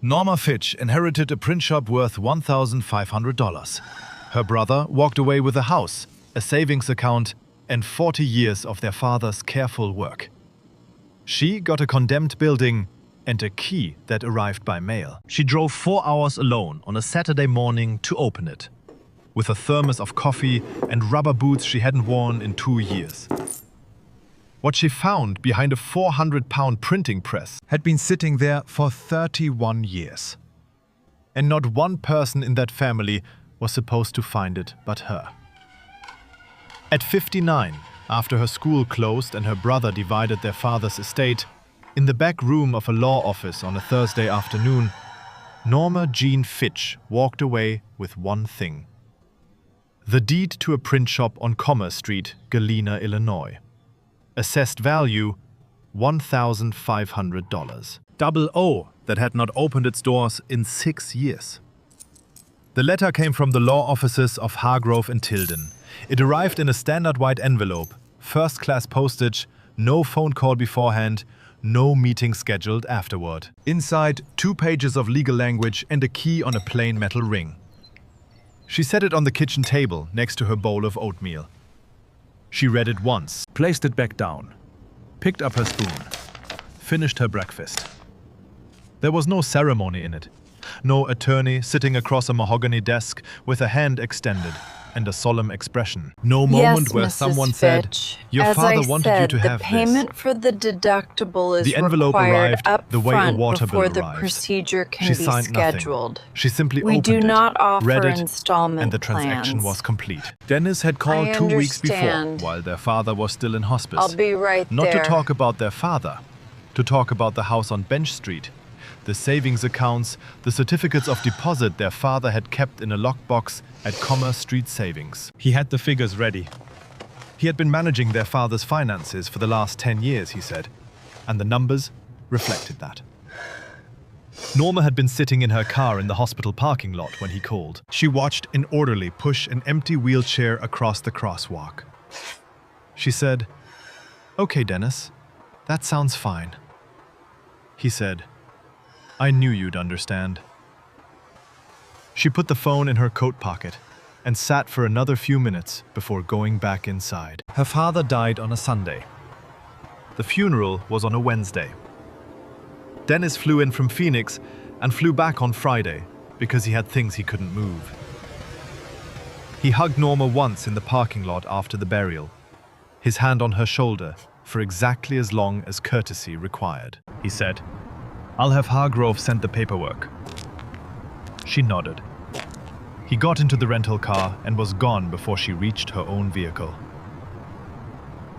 Norma Fitch inherited a print shop worth $1,500. Her brother walked away with a house, a savings account, and 40 years of their father's careful work. She got a condemned building and a key that arrived by mail. She drove 4 hours alone on a Saturday morning to open it, with a thermos of coffee and rubber boots she hadn't worn in 2 years. What she found behind a 400-pound printing press had been sitting there for 31 years. And not one person in that family was supposed to find it but her. At 59, after her school closed and her brother divided their father's estate, in the back room of a law office on a Thursday afternoon, Norma Jean Fitch walked away with one thing: the deed to a print shop on Commerce Street, Galena, Illinois. Assessed value, $1,500. Double O that had not opened its doors in 6 years. The letter came from the law offices of Hargrove and Tilden. It arrived in a standard white envelope, first-class postage, no phone call beforehand, no meeting scheduled afterward. Inside, 2 pages of legal language and a key on a plain metal ring. She set it on the kitchen table next to her bowl of oatmeal. She read it once, placed it back down, picked up her spoon, finished her breakfast. There was no ceremony in it. No attorney sitting across a mahogany desk with a hand extended and a solemn expression. No moment where someone said, "Your father wanted you to have this." The payment for the deductible is the envelope required arrived up the way a front water bill before the arrives. procedure can She be signed scheduled. nothing. She simply We opened do it, not offer read it, installment and the transaction plans. was complete. Dennis had called I 2 weeks before, understand. while their father was still in hospice. I'll be right Not there. to talk about their father, to talk about the house on Bench Street, the savings accounts, the certificates of deposit their father had kept in a lockbox at Commerce Street Savings. He had the figures ready. He had been managing their father's finances for the last 10 years, he said, and the numbers reflected that. Norma had been sitting in her car in the hospital parking lot when he called. She watched an orderly push an empty wheelchair across the crosswalk. She said, "Okay, Dennis, that sounds fine." He said, "I knew you'd understand." She put the phone in her coat pocket and sat for another few minutes before going back inside. Her father died on a Sunday. The funeral was on a Wednesday. Dennis flew in from Phoenix and flew back on Friday because he had things he couldn't move. He hugged Norma once in the parking lot after the burial, his hand on her shoulder for exactly as long as courtesy required. He said, "I'll have Hargrove send the paperwork." She nodded. He got into the rental car and was gone before she reached her own vehicle.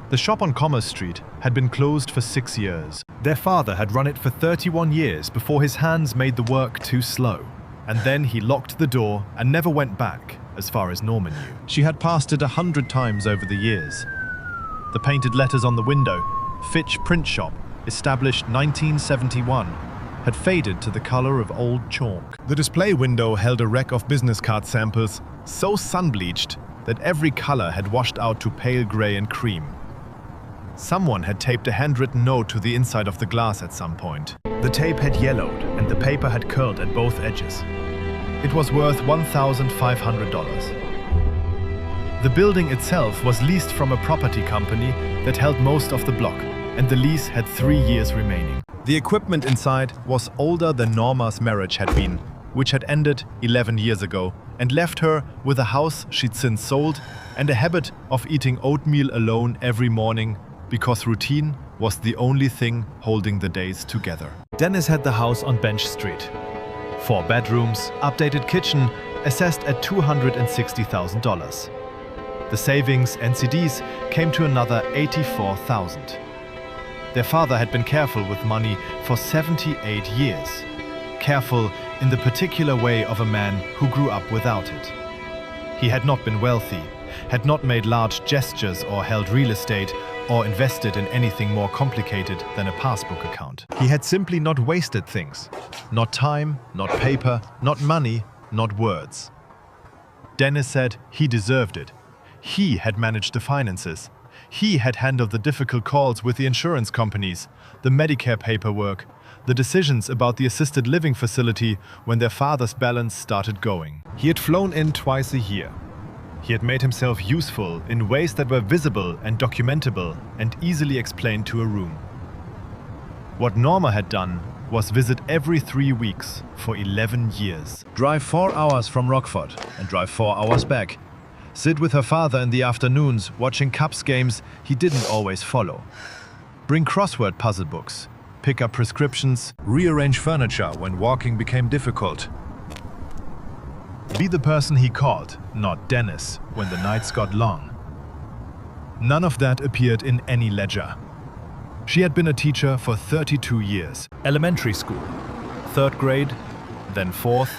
The shop on Commerce Street had been closed for 6 years. Their father had run it for 31 years before his hands made the work too slow. And then he locked the door and never went back, as far as Norma knew. She had passed it 100 times over the years. The painted letters on the window, Fitch Print Shop, established 1971, had faded to the color of old chalk. The display window held a rack of business card samples, so sun-bleached that every color had washed out to pale gray and cream. Someone had taped a handwritten note to the inside of the glass at some point. The tape had yellowed and the paper had curled at both edges. It was worth $1,500. The building itself was leased from a property company that held most of the block, and the lease had 3 years remaining. The equipment inside was older than Norma's marriage had been, which had ended 11 years ago, and left her with a house she'd since sold and a habit of eating oatmeal alone every morning because routine was the only thing holding the days together. Dennis had the house on Bench Street. 4 bedrooms, updated kitchen, assessed at $260,000. The savings and CDs came to another $84,000. Their father had been careful with money for 78 years. Careful in the particular way of a man who grew up without it. He had not been wealthy, had not made large gestures or held real estate or invested in anything more complicated than a passbook account. He had simply not wasted things. Not time, not paper, not money, not words. Dennis said he deserved it. He had managed the finances. He had handled the difficult calls with the insurance companies, the Medicare paperwork, the decisions about the assisted living facility when their father's balance started going. He had flown in twice a year. He had made himself useful in ways that were visible and documentable and easily explained to a room. What Norma had done was visit every 3 weeks for 11 years. Drive 4 hours from Rockford and drive 4 hours back. Sit with her father in the afternoons watching Cubs games he didn't always follow. Bring crossword puzzle books. Pick up prescriptions. Rearrange furniture when walking became difficult. Be the person he called, not Dennis, when the nights got long. None of that appeared in any ledger. She had been a teacher for 32 years. Elementary school, 3rd grade, then 4th,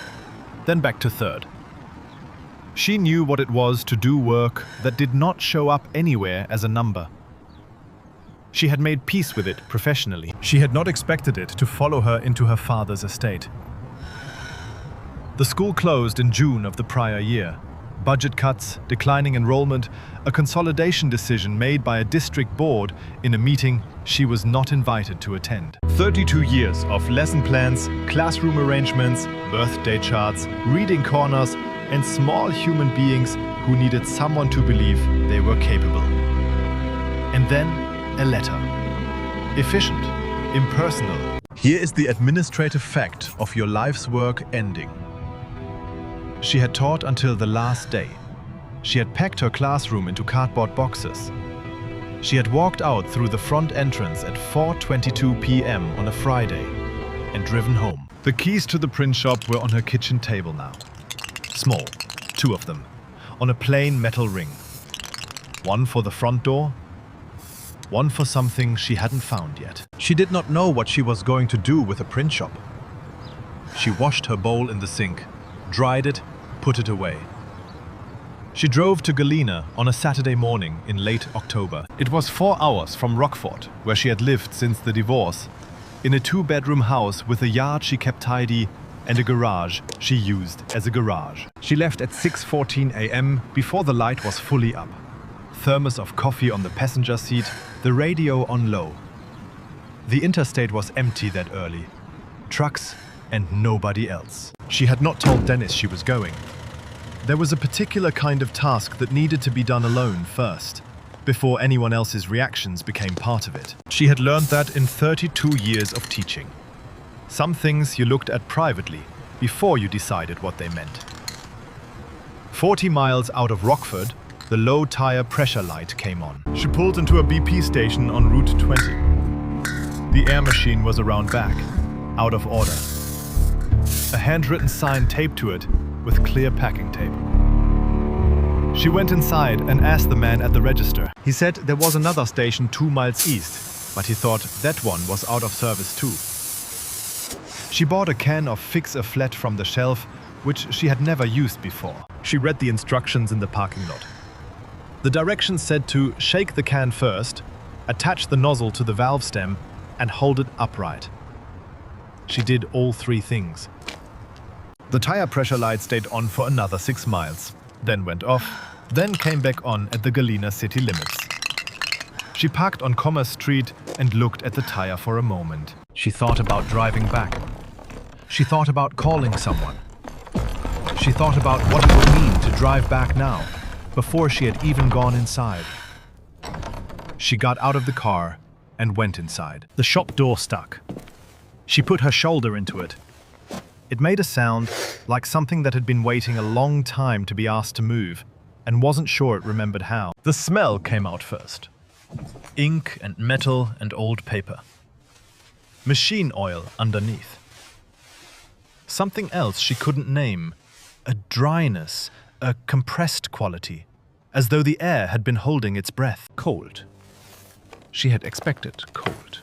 then back to 3rd. She knew what it was to do work that did not show up anywhere as a number. She had made peace with it professionally. She had not expected it to follow her into her father's estate. The school closed in June of the prior year. Budget cuts, declining enrollment, a consolidation decision made by a district board in a meeting she was not invited to attend. 32 years of lesson plans, classroom arrangements, birthday charts, reading corners, and small human beings who needed someone to believe they were capable. And then a letter. Efficient, impersonal. Here is the administrative fact of your life's work ending. She had taught until the last day. She had packed her classroom into cardboard boxes. She had walked out through the front entrance at 4:22 p.m. on a Friday and driven home. The keys to the print shop were on her kitchen table now. Small, 2 of them, on a plain metal ring. One for the front door, one for something she hadn't found yet. She did not know what she was going to do with a print shop. She washed her bowl in the sink, dried it, put it away. She drove to Galena on a Saturday morning in late October. It was 4 hours from Rockford, where she had lived since the divorce, in a 2-bedroom house with a yard she kept tidy and a garage she used as a garage. She left at 6:14 a.m. before the light was fully up. Thermos of coffee on the passenger seat, the radio on low. The interstate was empty that early. Trucks and nobody else. She had not told Dennis she was going. There was a particular kind of task that needed to be done alone first, before anyone else's reactions became part of it. She had learned that in 32 years of teaching. Some things you looked at privately before you decided what they meant. 40 miles out of Rockford, the low tire pressure light came on. She pulled into a BP station on Route 20. The air machine was around back, out of order. A handwritten sign taped to it with clear packing tape. She went inside and asked the man at the register. He said there was another station 2 miles east, but he thought that one was out of service too. She bought a can of Fix-A-Flat from the shelf, which she had never used before. She read the instructions in the parking lot. The directions said to shake the can first, attach the nozzle to the valve stem, and hold it upright. She did all 3 things. The tire pressure light stayed on for another 6 miles, then went off, then came back on at the Galena city limits. She parked on Commerce Street and looked at the tire for a moment. She thought about driving back. She thought about calling someone. She thought about what it would mean to drive back now, before she had even gone inside. She got out of the car and went inside. The shop door stuck. She put her shoulder into it. It made a sound like something that had been waiting a long time to be asked to move and wasn't sure it remembered how. The smell came out first. Ink and metal and old paper. Machine oil underneath. Something else she couldn't name. A dryness, a compressed quality, as though the air had been holding its breath. Cold. She had expected cold.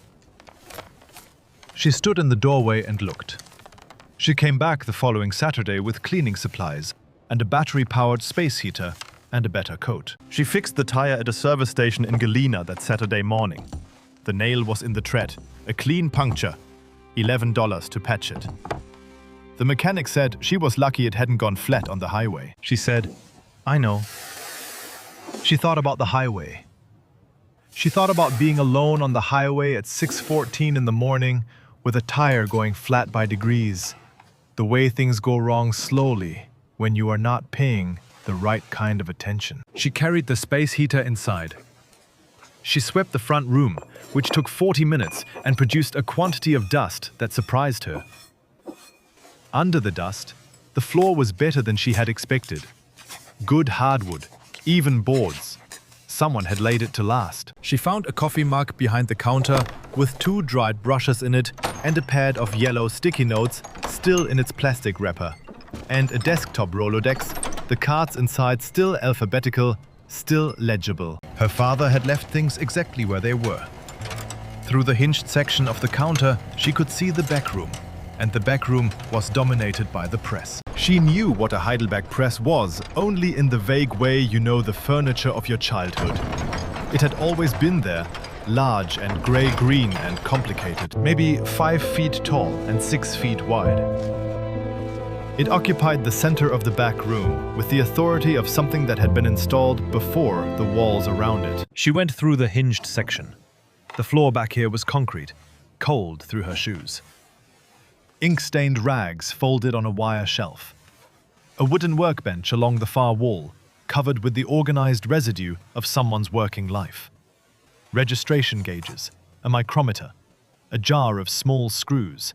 She stood in the doorway and looked. She came back the following Saturday with cleaning supplies and a battery-powered space heater and a better coat. She fixed the tire at a service station in Galena that Saturday morning. The nail was in the tread, a clean puncture, $11 to patch it. The mechanic said she was lucky it hadn't gone flat on the highway. She said, "I know." She thought about the highway. She thought about being alone on the highway at 6:14 in the morning, with a tire going flat by degrees. The way things go wrong slowly when you are not paying the right kind of attention. She carried the space heater inside. She swept the front room, which took 40 minutes and produced a quantity of dust that surprised her. Under the dust, the floor was better than she had expected. Good hardwood, even boards. Someone had laid it to last. She found a coffee mug behind the counter with 2 dried brushes in it and a pad of yellow sticky notes still in its plastic wrapper. And a desktop Rolodex, the cards inside still alphabetical, still legible. Her father had left things exactly where they were. Through the hinged section of the counter, she could see the back room, and the back room was dominated by the press. She knew what a Heidelberg press was, only in the vague way you know the furniture of your childhood. It had always been there, large and grey-green and complicated, maybe 5 feet tall and 6 feet wide. It occupied the center of the back room, with the authority of something that had been installed before the walls around it. She went through the hinged section. The floor back here was concrete, cold through her shoes. Ink-stained rags folded on a wire shelf. A wooden workbench along the far wall, covered with the organized residue of someone's working life. Registration gauges, a micrometer, a jar of small screws,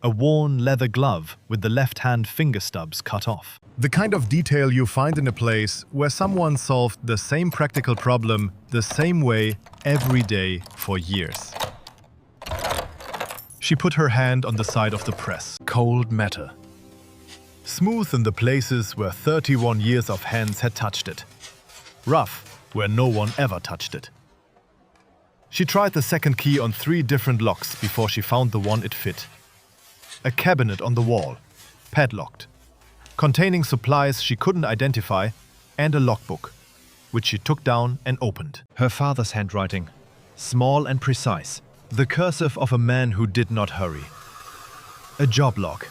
a worn leather glove with the left-hand finger stubs cut off. The kind of detail you find in a place where someone solved the same practical problem the same way every day for years. She put her hand on the side of the press. Cold matter. Smooth in the places where 31 years of hands had touched it. Rough where no one ever touched it. She tried the second key on 3 different locks before she found the one it fit. A cabinet on the wall, padlocked, containing supplies she couldn't identify, and a logbook, which she took down and opened. Her father's handwriting, small and precise, the cursive of a man who did not hurry. A job log,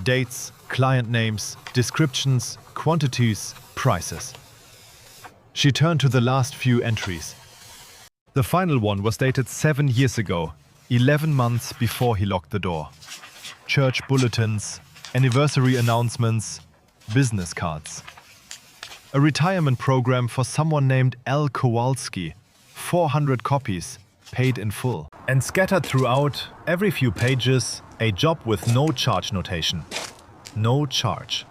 dates, client names, descriptions, quantities, prices. She turned to the last few entries. The final one was dated 7 years ago, 11 months before he locked the door. Church bulletins, anniversary announcements, business cards. A retirement program for someone named L. Kowalski, 400 copies, paid in full. And scattered throughout, every few pages, a job with no charge notation. No charge.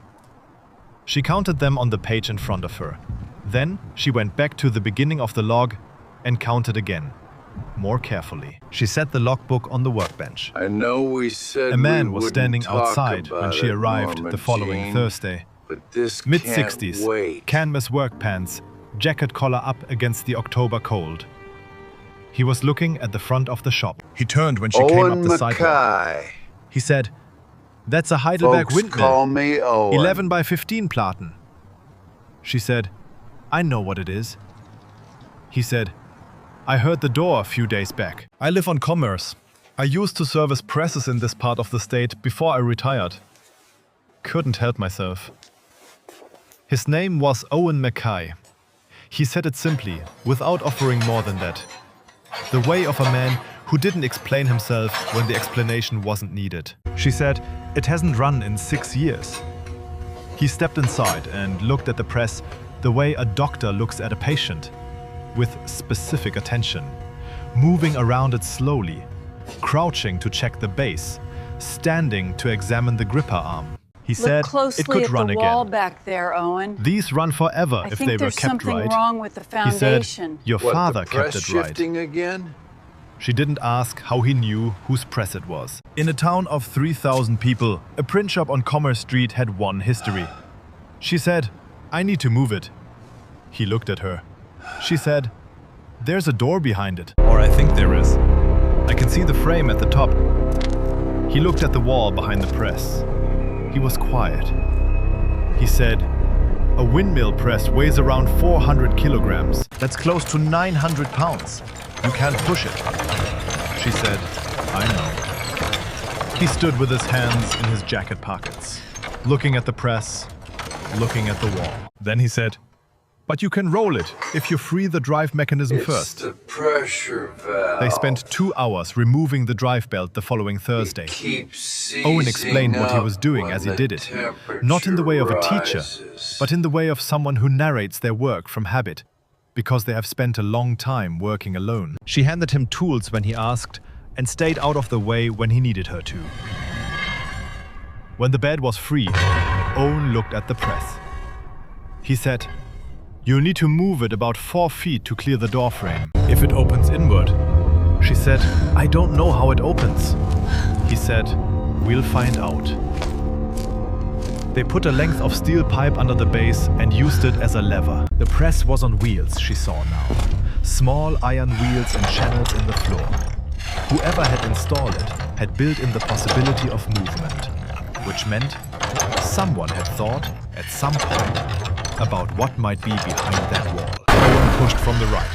She counted them on the page in front of her. Then she went back to the beginning of the log and counted again, more carefully. She set the logbook on the workbench. I know we said a man we was wouldn't standing talk outside about when she it, arrived Norma the following Jean, Thursday. But this Mid-60s, can't wait. canvas work pants, jacket collar up against the October cold. He was looking at the front of the shop. He turned when she came up the sidewalk. Mackay. He said, "That's a Heidelberg Folks call windmill, me Owen. 11 by 15 Platen." She said, "I know what it is." He said, "I heard the door a few days back. I live on Commerce. I used to service presses in this part of the state before I retired. Couldn't help myself." His name was Owen Mackay. He said it simply, without offering more than that. The way of a man who didn't explain himself when the explanation wasn't needed. She said, "It hasn't run in 6 years." He stepped inside and looked at the press the way a doctor looks at a patient, with specific attention, moving around it slowly, crouching to check the base, standing to examine the gripper arm. He said closely it could at run the wall again. back there, Owen. These run forever I if think they were there's kept something right. wrong with the He said, foundation. "Your What, father the press kept it right." shifting again? She didn't ask how he knew whose press it was. In a town of 3,000 people, a print shop on Commerce Street had one history. She said, "I need to move it." He looked at her. She said, "There's a door behind it." Or I think there is. I can see the frame at the top. He looked at the wall behind the press. He was quiet. He said, "A windmill press weighs around 400 kilograms. That's close to 900 pounds. You can't push it." She said, "I know." He stood with his hands in his jacket pockets, looking at the press, looking at the wall. Then he said, But you can roll it if you free the drive mechanism It's first. the pressure valve. They spent 2 hours removing the drive belt the following Thursday. Keeps Owen explained what he was seizing doing up as he when did the it, not in the way of a teacher, rises. but in the way of someone who narrates their work from habit, because they have spent a long time working alone. She handed him tools when he asked, and stayed out of the way when he needed her to. When the bed was free, Owen looked at the press. He said, "You'll need to move it about 4 feet to clear the door frame. If it opens inward." She said, "I don't know how it opens." He said, "We'll find out." They put a length of steel pipe under the base and used it as a lever. The press was on wheels, she saw now. Small iron wheels and channels in the floor. Whoever had installed it had built in the possibility of movement, which meant someone had thought, at some point, about what might be behind that wall. Owen pushed from the right.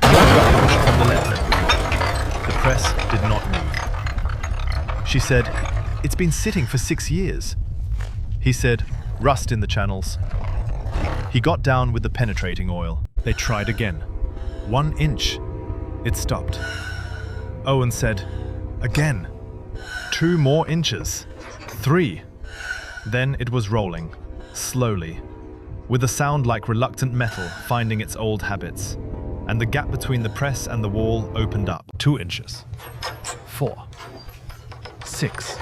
Norma pushed from the left. The press did not move. She said, "It's been sitting for 6 years." He said, "Rust in the channels." He got down with the penetrating oil. They tried again. 1 inch. It stopped. Owen said, "Again. 2 more inches. 3. Then it was rolling, slowly, with a sound like reluctant metal finding its old habits, and the gap between the press and the wall opened up. 2 inches. 4. 6.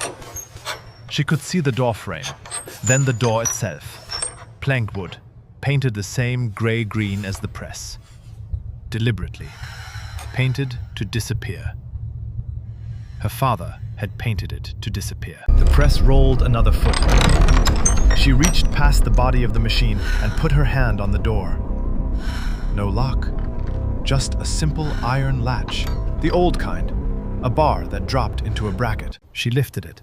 She could see the door frame, then the door itself. Plank wood, painted the same grey-green as the press. Deliberately. Painted to disappear. Her father had painted it to disappear. The press rolled another foot. She reached past the body of the machine and put her hand on the door. No lock. Just a simple iron latch. The old kind. A bar that dropped into a bracket. She lifted it.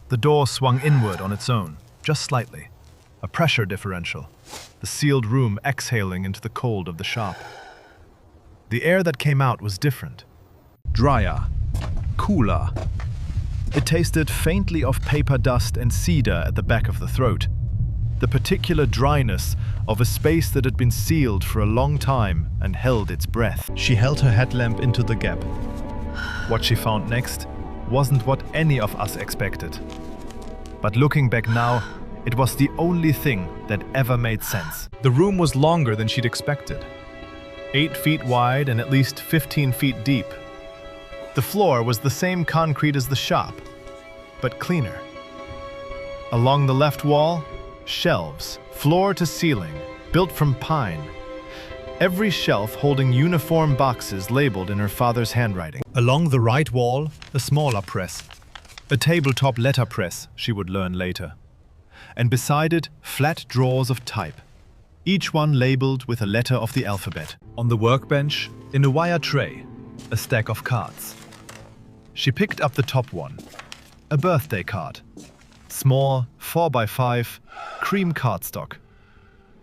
The door swung inward on its own, just slightly. A pressure differential. The sealed room exhaling into the cold of the shop. The air that came out was different. Drier. Cooler. It tasted faintly of paper dust and cedar at the back of the throat. The particular dryness of a space that had been sealed for a long time and held its breath. She held her headlamp into the gap. What she found next wasn't what any of us expected. But looking back now, it was the only thing that ever made sense. The room was longer than she'd expected. 8 feet wide and at least 15 feet deep. The floor was the same concrete as the shop, but cleaner. Along the left wall, shelves, floor to ceiling, built from pine. Every shelf holding uniform boxes labeled in her father's handwriting. Along the right wall, a smaller press. A tabletop letterpress, she would learn later. And beside it, flat drawers of type, each one labeled with a letter of the alphabet. On the workbench, in a wire tray, a stack of cards. She picked up the top one, a birthday card. Small, 4x5, cream cardstock.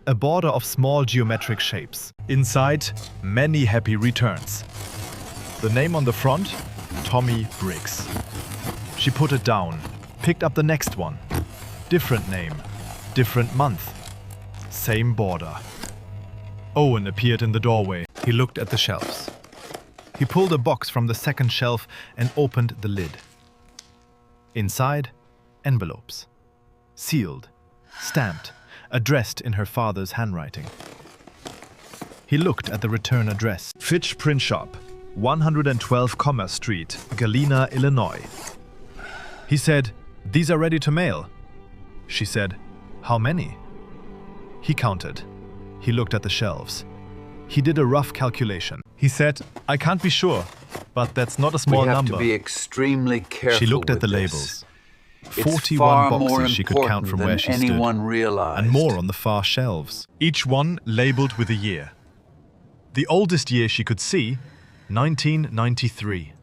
A border of small geometric shapes. Inside, many happy returns. The name on the front, Tommy Briggs. She put it down, picked up the next one. Different name, different month. Same border. Owen appeared in the doorway. He looked at the shelves. He pulled a box from the second shelf and opened the lid. Inside, envelopes. Sealed, stamped, addressed in her father's handwriting. He looked at the return address. Fitch Print Shop, 112 Commerce Street, Galena, Illinois. He said, "These are ready to mail." She said, "How many?" He counted. He looked at the shelves. He did a rough calculation. He said, "I can't be sure, but that's not a small we have number." to be extremely careful. She looked at with the this. labels. It's 41 far more boxes she could count important from than where she stood, anyone realized. and more on the far shelves. Each one labeled with a year. The oldest year she could see, 1993.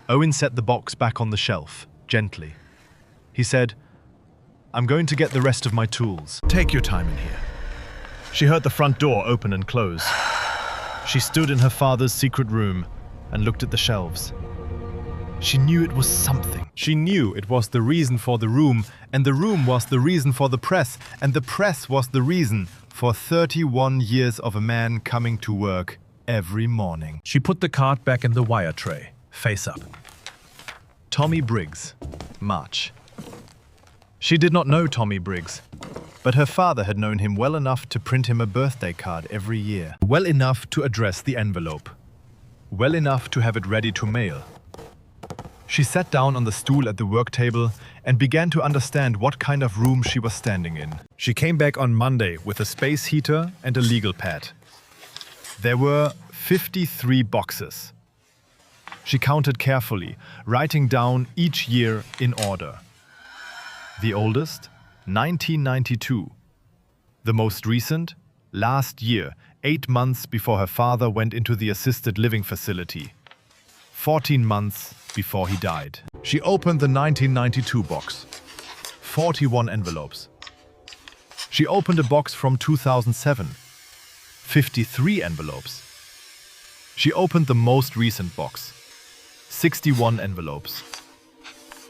Owen set the box back on the shelf, gently. He said, "I'm going to get the rest of my tools. Take your time in here." She heard the front door open and close. She stood in her father's secret room and looked at the shelves. She knew it was something. She knew it was the reason for the room, and the room was the reason for the press, and the press was the reason for 31 years of a man coming to work every morning. She put the card back in the wire tray, face up. Tommy Briggs, March. She did not know Tommy Briggs, but her father had known him well enough to print him a birthday card every year. Well enough to address the envelope. Well enough to have it ready to mail. She sat down on the stool at the work table and began to understand what kind of room she was standing in. She came back on Monday with a space heater and a legal pad. There were 53 boxes. She counted carefully, writing down each year in order. The oldest, 1992. The most recent, last year, 8 months before her father went into the assisted living facility. 14 months before he died. She opened the 1992 box. 41 envelopes. She opened a box from 2007. 53 envelopes. She opened the most recent box. 61 envelopes.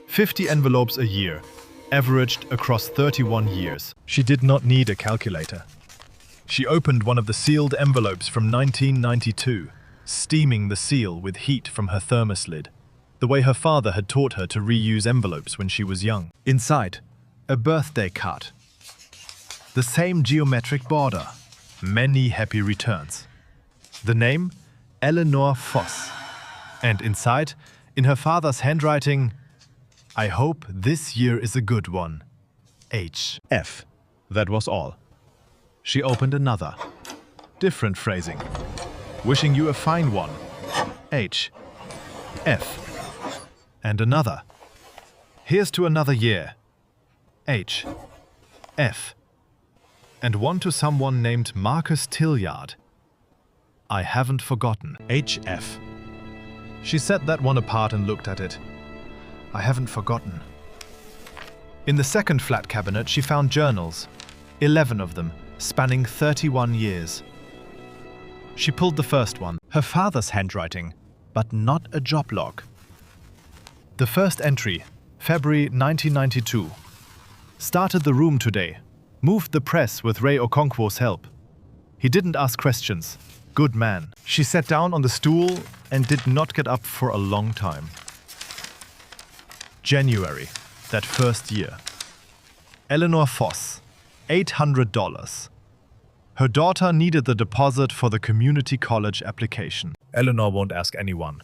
50 envelopes a year, averaged across 31 years. She did not need a calculator. She opened one of the sealed envelopes from 1992, steaming the seal with heat from her thermos lid, the way her father had taught her to reuse envelopes when she was young. Inside, a birthday card. The same geometric border. Many happy returns. The name, Eleanor Voss. And inside, in her father's handwriting, I hope this year is a good one. H.F. That was all. She opened another. Different phrasing. Wishing you a fine one. H. F. And another. Here's to another year. H. F. And one to someone named Marcus Tilliard. I haven't forgotten. H.F. She set that one apart and looked at it. I haven't forgotten. In the second flat cabinet, she found journals, 11 of them, spanning 31 years. She pulled the first one, her father's handwriting, but not a job log. The first entry, February 1992. Started the room today. Moved the press with Ray Okonkwo's help. He didn't ask questions. Good man. She sat down on the stool and did not get up for a long time. January, that first year. Eleanor Voss, $800. Her daughter needed the deposit for the community college application. Eleanor won't ask anyone.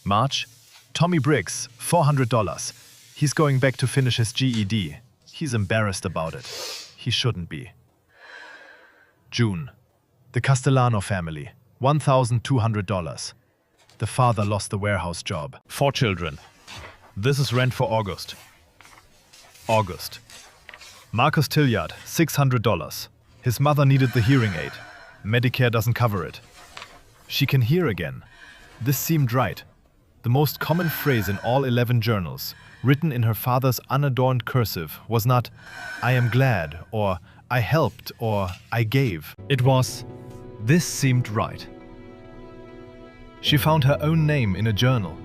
March, Tommy Briggs, $400. He's going back to finish his GED. He's embarrassed about it. He shouldn't be. June, the Castellano family, $1,200. The father lost the warehouse job. 4 children. This is rent for August. August. Marcus Tilliard, $600. His mother needed the hearing aid. Medicare doesn't cover it. She can hear again. This seemed right. The most common phrase in all 11 journals, written in her father's unadorned cursive, was not, I am glad, or I helped, or I gave. It was, this seemed right. She found her own name in a journal.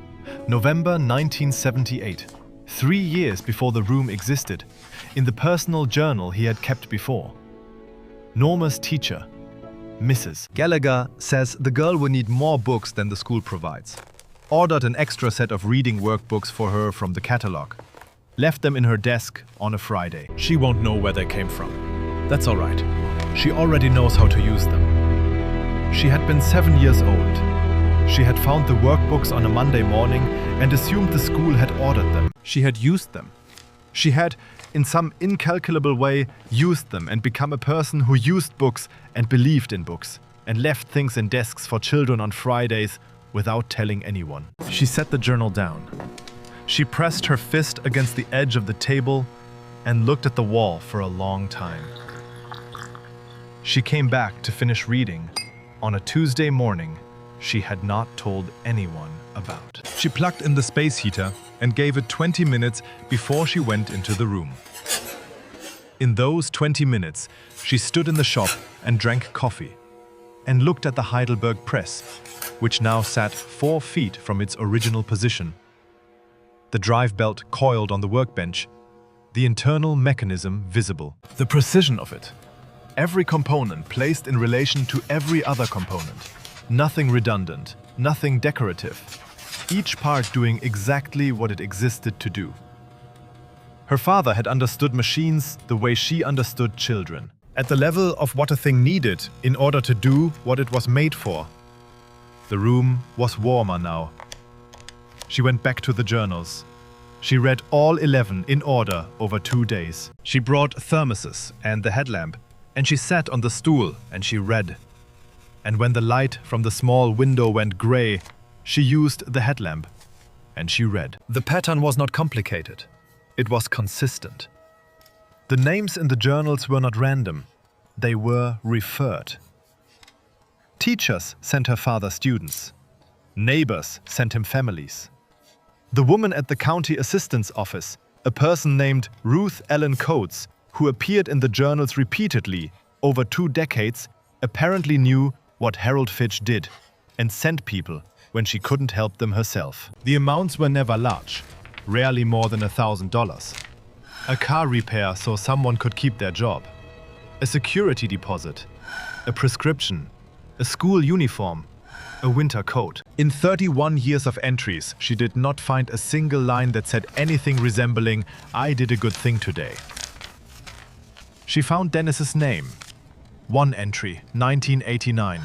November 1978, 3 years before the room existed, in the personal journal he had kept before. Norma's teacher, Mrs. Gallagher, says the girl will need more books than the school provides. Ordered an extra set of reading workbooks for her from the catalog. Left them in her desk on a Friday. She won't know where they came from. That's all right. She already knows how to use them. She had been 7 years old. She had found the workbooks on a Monday morning and assumed the school had ordered them. She had used them. She had, in some incalculable way, used them and become a person who used books and believed in books and left things in desks for children on Fridays without telling anyone. She set the journal down. She pressed her fist against the edge of the table and looked at the wall for a long time. She came back to finish reading on a Tuesday morning she had not told anyone about. She plugged in the space heater and gave it 20 minutes before she went into the room. In those 20 minutes, she stood in the shop and drank coffee and looked at the Heidelberg press. which now sat 4 feet from its original position. The drive belt coiled on the workbench, the internal mechanism visible. The precision of it. Every component placed in relation to every other component. Nothing redundant, nothing decorative. Each part doing exactly what it existed to do. Her father had understood machines the way she understood children, at the level of what a thing needed in order to do what it was made for. The room was warmer now. She went back to the journals. She read all 11 in order over 2 days. She brought thermoses and the headlamp, and she sat on the stool and she read. And when the light from the small window went gray, she used the headlamp and she read. The pattern was not complicated. It was consistent. The names in the journals were not random. They were referred. Teachers sent her father students. Neighbors sent him families. The woman at the county assistant's office, a person named Ruth Ellen Coates, who appeared in the journals repeatedly over 2 decades, apparently knew what Harold Fitch did and sent people when she couldn't help them herself. The amounts were never large, rarely more than $1,000. A car repair so someone could keep their job. A security deposit. A prescription. A school uniform. A winter coat. In 31 years of entries, she did not find a single line that said anything resembling, "I did a good thing today." She found Dennis's name. One entry, 1989.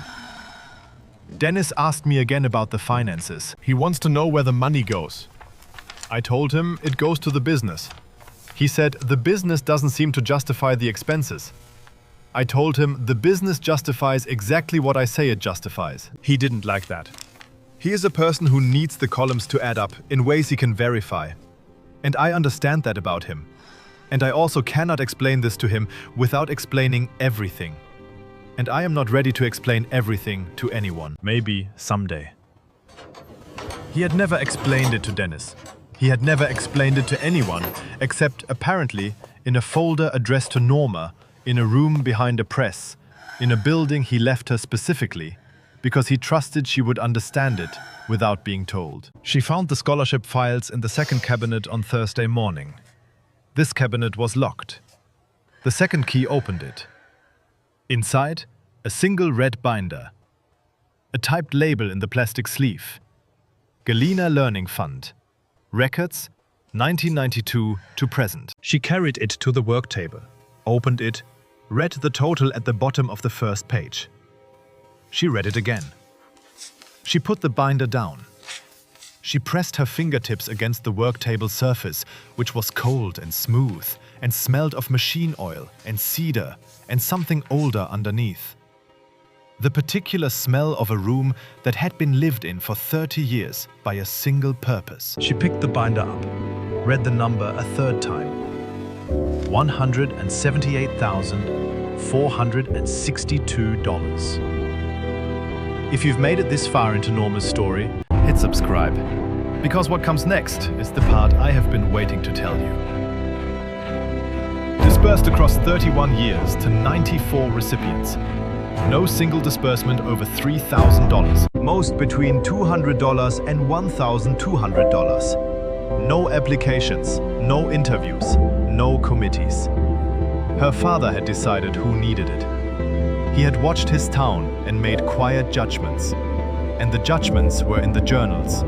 Dennis asked me again about the finances. He wants to know where the money goes. I told him it goes to the business. He said the business doesn't seem to justify the expenses. I told him the business justifies exactly what I say it justifies. He didn't like that. He is a person who needs the columns to add up in ways he can verify. And I understand that about him. And I also cannot explain this to him without explaining everything. And I am not ready to explain everything to anyone. Maybe someday. He had never explained it to Dennis. He had never explained it to anyone, except apparently in a folder addressed to Norma, in a room behind a press, in a building he left her specifically, because he trusted she would understand it without being told. She found the scholarship files in the second cabinet on Thursday morning. This cabinet was locked. The second key opened it. Inside, a single red binder. A typed label in the plastic sleeve. Galena Learning Fund. Records, 1992 to present. She carried it to the work table, opened it, read the total at the bottom of the first page. She read it again. She put the binder down. She pressed her fingertips against the work table surface, which was cold and smooth, and smelled of machine oil and cedar and something older underneath. The particular smell of a room that had been lived in for 30 years by a single purpose. She picked the binder up, read the number a third time. $178,462. If you've made it this far into Norma's story, hit subscribe, because what comes next is the part I have been waiting to tell you. Disbursed across 31 years to 94 recipients. No single disbursement over $3,000. Most between $200 and $1,200. No applications, no interviews, no committees. Her father had decided who needed it. He had watched his town and made quiet judgments. And the judgments were in the journals.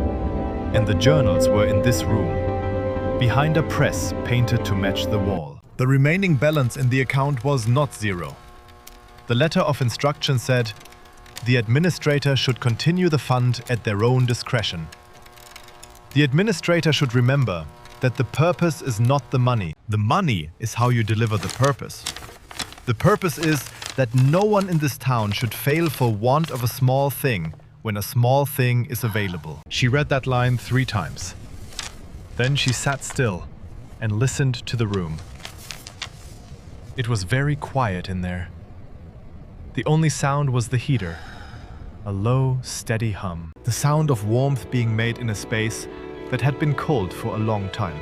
And the journals were in this room, behind a press painted to match the wall. The remaining balance in the account was not zero. The letter of instruction said, the administrator should continue the fund at their own discretion. The administrator should remember that the purpose is not the money. The money is how you deliver the purpose. The purpose is that no one in this town should fail for want of a small thing when a small thing is available. She read that line 3 times. Then she sat still and listened to the room. It was very quiet in there. The only sound was the heater, a low, steady hum. The sound of warmth being made in a space that had been cold for a long time.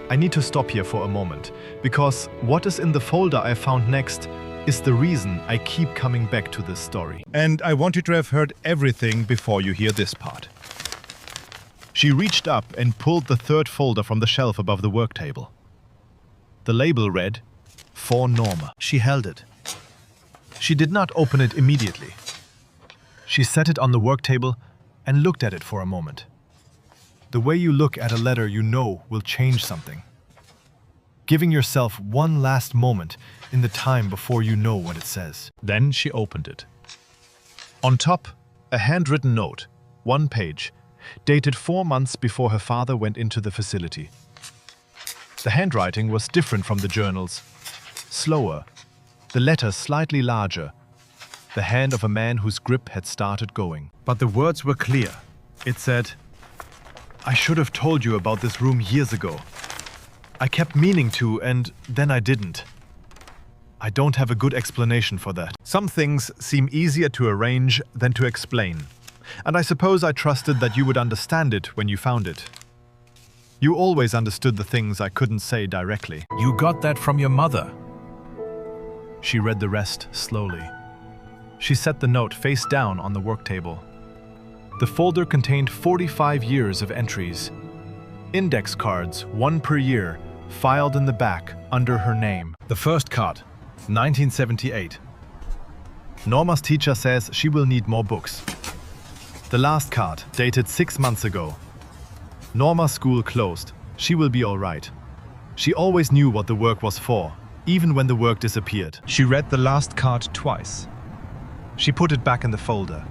I need to stop here for a moment, because what is in the folder I found next is the reason I keep coming back to this story. And I want you to have heard everything before you hear this part. She reached up and pulled the third folder from the shelf above the work table. The label read, "For Norma." She held it. She did not open it immediately. She set it on the work table and looked at it for a moment. The way you look at a letter you know will change something. Giving yourself one last moment in the time before you know what it says. Then she opened it. On top, a handwritten note, 1 page, dated 4 months before her father went into the facility. The handwriting was different from the journal's. Slower, the letters slightly larger, the hand of a man whose grip had started going. But the words were clear. It said, "I should have told you about this room years ago. I kept meaning to, and then I didn't. I don't have a good explanation for that." Some things seem easier to arrange than to explain, and I suppose I trusted that you would understand it when you found it. You always understood the things I couldn't say directly. You got that from your mother. She read the rest slowly. She set the note face down on the work table. The folder contained 45 years of entries. Index cards, 1 per year, filed in the back under her name. The first card, 1978. Norma's teacher says she will need more books. The last card, dated 6 months ago. Norma's school closed. She will be all right. She always knew what the work was for, even when the work disappeared. She read the last card twice. She put it back in the folder.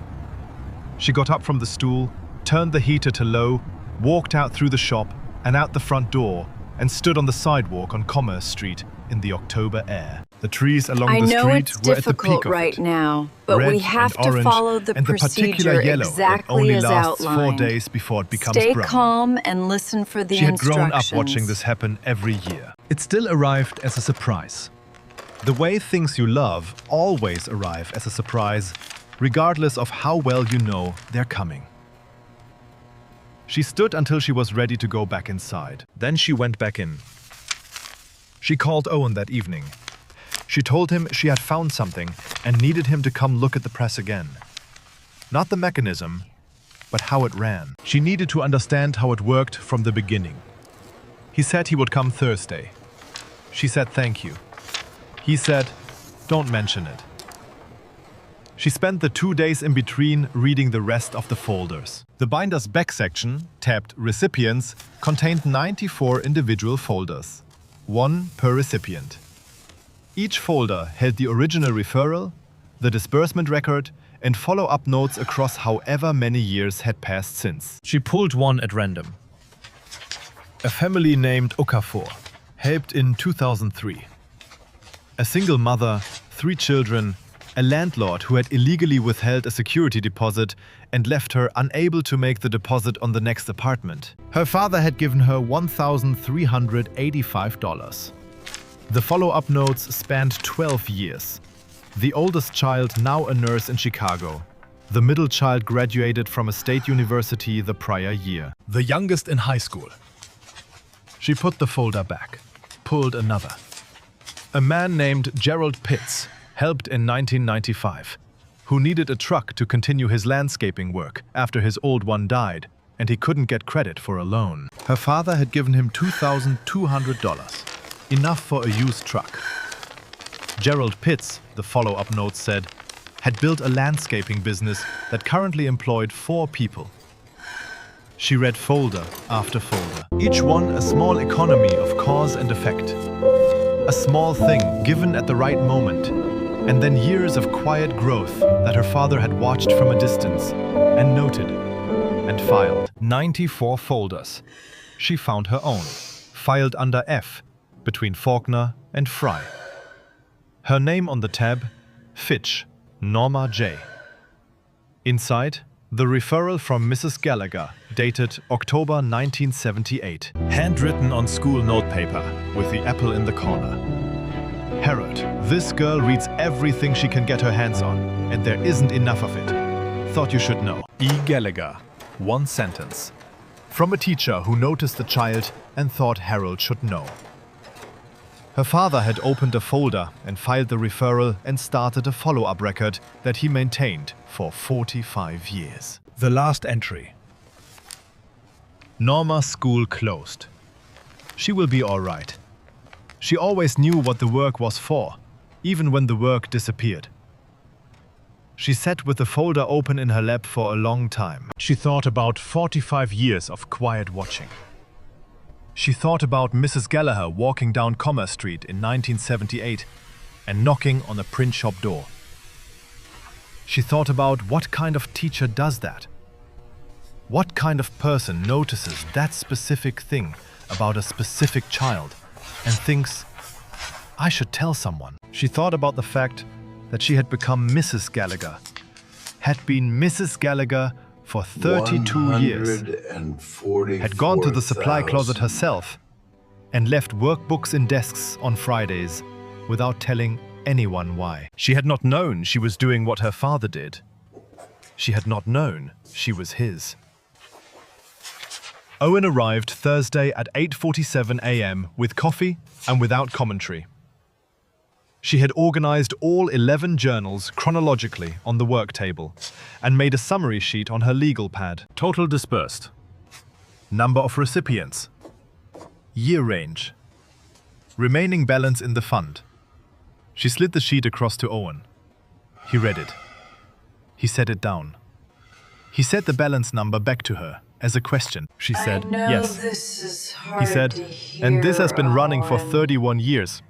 She got up from the stool, turned the heater to low, walked out through the shop and out the front door, and stood on the sidewalk on Commerce Street in the October air. The trees along I the know street it's were at the difficult peak of right it. now, but Red we have and to orange, follow the and the particular procedure yellow that exactly only as lasts 4 outlined. days before it becomes Stay brown. calm and listen for the She had instructions. grown up watching this happen every year. It still arrived as a surprise. The way things you love always arrive as a surprise, regardless of how well you know they're coming. She stood until she was ready to go back inside. Then she went back in. She called Owen that evening. She told him she had found something and needed him to come look at the press again. Not the mechanism, but how it ran. She needed to understand how it worked from the beginning. He said he would come Thursday. She said thank you. He said, don't mention it. She spent the 2 days in between reading the rest of the folders. The binder's back section, tabbed Recipients, contained 94 individual folders, 1 per recipient. Each folder held the original referral, the disbursement record, and follow-up notes across however many years had passed since. She pulled one at random. A family named Okafor, helped in 2003. A single mother, 3 children, a landlord who had illegally withheld a security deposit and left her unable to make the deposit on the next apartment. Her father had given her $1,385. The follow-up notes spanned 12 years. The oldest child now a nurse in Chicago. The middle child graduated from a state university the prior year. The youngest in high school. She put the folder back, pulled another. A man named Gerald Pitts helped in 1995, who needed a truck to continue his landscaping work after his old one died, and he couldn't get credit for a loan. Her father had given him $2,200, enough for a used truck. Gerald Pitts, the follow-up note said, had built a landscaping business that currently employed 4 people. She read folder after folder, each one a small economy of cause and effect. A small thing given at the right moment, and then years of quiet growth that her father had watched from a distance and noted and filed. 94 folders. She found her own, filed under F, between Faulkner and Fry. Her name on the tab, Fitch, Norma J. Inside, the referral from Mrs. Gallagher, dated October 1978. Handwritten on school notepaper, with the apple in the corner. Harold, this girl reads everything she can get her hands on, and there isn't enough of it. Thought you should know. E. Gallagher, 1 sentence. From a teacher who noticed the child and thought Harold should know. Her father had opened a folder and filed the referral and started a follow-up record that he maintained for 45 years. The last entry. Norma's school closed. She will be all right. She always knew what the work was for, even when the work disappeared. She sat with the folder open in her lap for a long time. She thought about 45 years of quiet watching. She thought about Mrs. Gallagher walking down Commerce Street in 1978 and knocking on a print shop door. She thought about what kind of teacher does that. What kind of person notices that specific thing about a specific child and thinks, I should tell someone. She thought about the fact that she had become Mrs. Gallagher, had been Mrs. Gallagher for 32 years, had gone to the supply closet herself, and left workbooks in desks on Fridays without telling anyone why. She had not known she was doing what her father did. She had not known she was his. Owen arrived Thursday at 8:47 a.m. with coffee and without commentary. She had organized all 11 journals chronologically on the work table and made a summary sheet on her legal pad. Total disbursed. Number of recipients. Year range. Remaining balance in the fund. She slid the sheet across to Owen. He read it. He set it down. He said the balance number back to her as a question. She said, yes. This is hard He said, to hear, and this has been running for Owen, 31 years.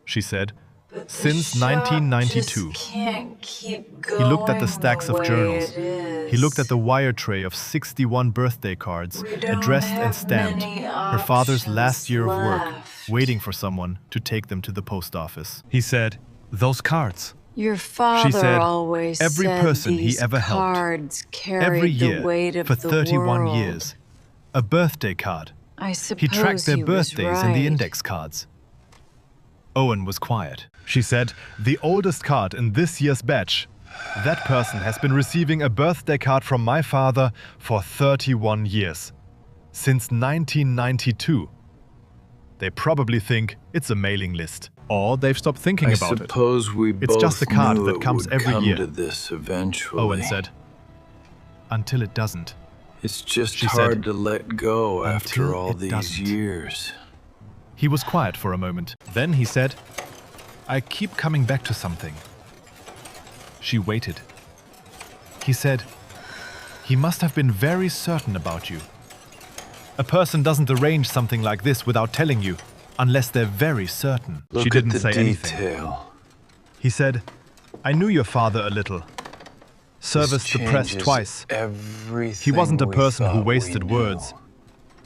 She said, but the since shop 1992. just can't keep He looked at the going stacks the of way journals. it He looked at is. the wire tray of 61 birthday cards, We don't addressed and have stamped, many her father's options last year of work, left. waiting for someone to take them to the post office. He said, those cards. Your father said, always every said person he these ever helped, cards carried Every the year, weight of for the 31 world. years. A birthday card. I suppose He tracked their he was birthdays in the right. index cards. Owen was quiet. She said, the oldest card in this year's batch. That person has been receiving a birthday card from my father for 31 years. Since 1992. They probably think it's a mailing list. Or they've stopped thinking I about it. suppose we It's just both a card knew that it comes would every come year. to this eventually. Owen said. Until it doesn't. It's just She hard said, to let go after "Until all it these doesn't." years. He was quiet for a moment. Then he said, I keep coming back to something. She waited. He said, he must have been very certain about you. A person doesn't arrange something like this without telling you, unless they're very certain. Look She didn't at the say anything. detail. He said, I knew your father a little. Serviced the press Changes twice. Everything He wasn't a we person who thought we wasted knew. words.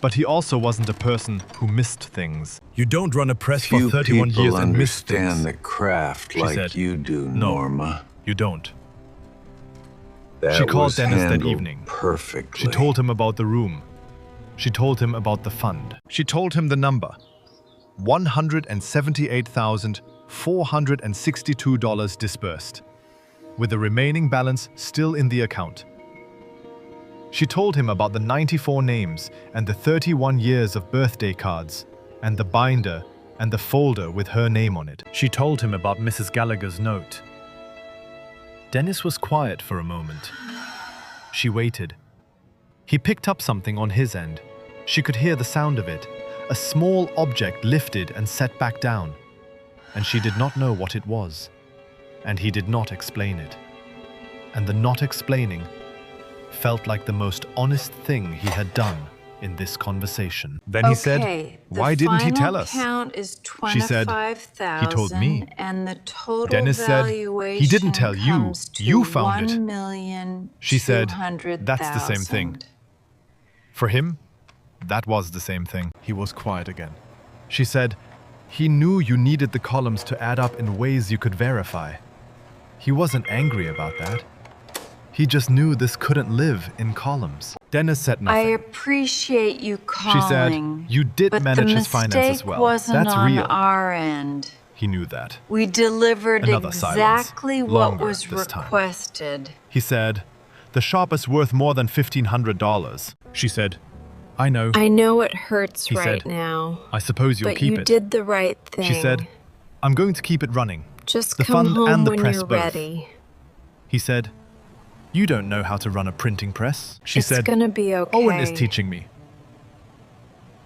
But he also wasn't a person who missed things. You don't run a press Few for 31 people years and miss understand things. the craft She like said, you do, "No, Norma. You don't. That She called was Dennis that handled evening. perfectly. She told him about the room. She told him about the fund. She told him the number. $178,462 disbursed, with the remaining balance still in the account. She told him about the 94 names and the 31 years of birthday cards, and the binder and the folder with her name on it. She told him about Mrs. Gallagher's note. Dennis was quiet for a moment. She waited. He picked up something on his end. She could hear the sound of it. A small object lifted and set back down. And she did not know what it was. And he did not explain it. And the not explaining felt like the most honest thing he had done in this conversation. Then he said, why didn't he tell us? Count is She said, he told me. and the total Dennis said, he didn't tell you. comes to You found it. 1,200,000. She said, that's the same thing. For him, that was the same thing. He was quiet again. She said, he knew you needed the columns to add up in ways you could verify. He wasn't angry about that. He just knew this couldn't live in columns. Dennis said I nothing. appreciate you She calling. said, you did but manage the his finances mistake well. wasn't That's on real. our end. He knew that. We delivered Another silence. exactly what Longer was this time. requested. He said, the shop is worth more than $1,500. She said, I know. I know it hurts He right said, now, I suppose you'll but keep you it. did the right thing. She said, I'm going to keep it running. Just the come fund home and the when press you're both. ready. He said, you don't know how to run a printing press. She It's said, gonna be okay. Owen is teaching me.